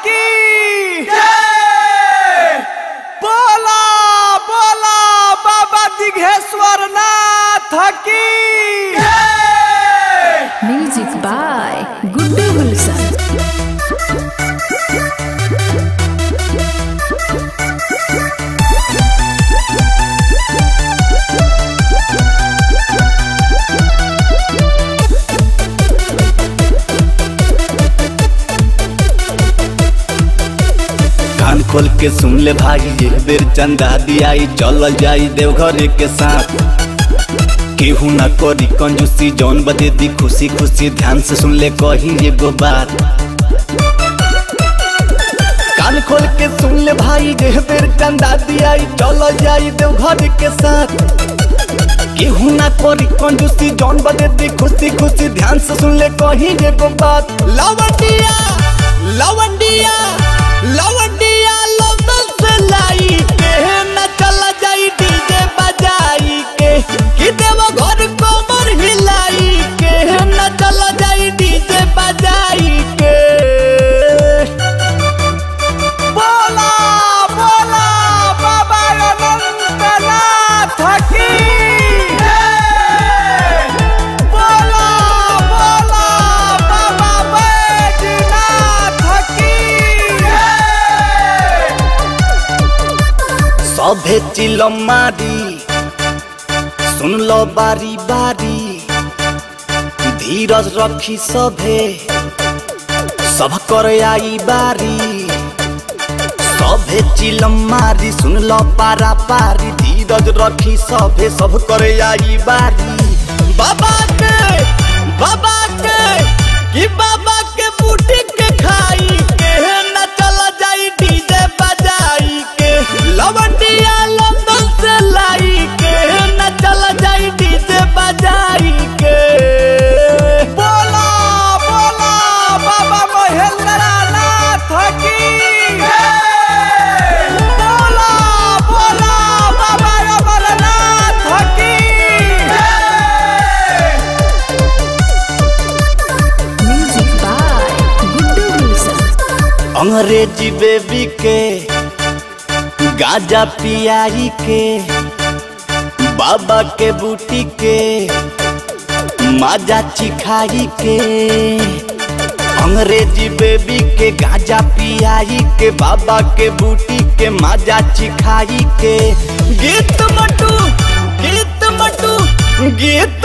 की बोला बोला बाबा दिघेश्वर नाथ की। म्यूजिक बाय गुड्डू गुलशन। कान खोल के सुन ले भाई, एक बेर चंदा दियाई चल जाई देवघर के साथ। केहू ना करी कंजूसी, जौन बदे दी खुशी खुशी, ध्यान से सुन ले कही एगो बात। कान खोल के सुन ले भाई, एक बेर चंदा दियाई चल जाई देवघर के साथ। केहू ना करी कंजूसी, जौन बदे दी खुशी खुशी, ध्यान से सुन ले कही एगो बात। लवंडिया लवंडिया लवंडिया लवंडन से लाई के न चला जाई डीजे बजाई के, कि देवो घर कोमर हिलाई के न चला जाई डीजे बजाई के। बोला बोला बाबा अनंतनाथ की। बोला बोला बाबा बैजनाथ की। सभे चिलम मारी सुन लो बारी बारी, धीरज रखी सभे सब कर आई बारी। सभे चिलम मारी सुन लो पारा पारी, धीरज रखी सभे सब कर आई बारी। बाबा के कि बाबा के बूटी के खाई के न चला जाई डीजे बजाई के। लवंडिया लंदन से लाई के न चला जाई डीजे बजाई के। बोला बोला बाबा महेंद्रनाथ की। बोला बोला बाबा अमरनाथ की। म्यूजिक बाय गुड्डू गुलशन। अंग्रेजी बेबी के गांजा पियाई के, बाबा के बूटी के माजा चिखाई के। अंग्रेजी बेबी के गांजा पियाई के, बाबा के बूटी के माजा चिखाई के। गीत मटू गीत मटू गीत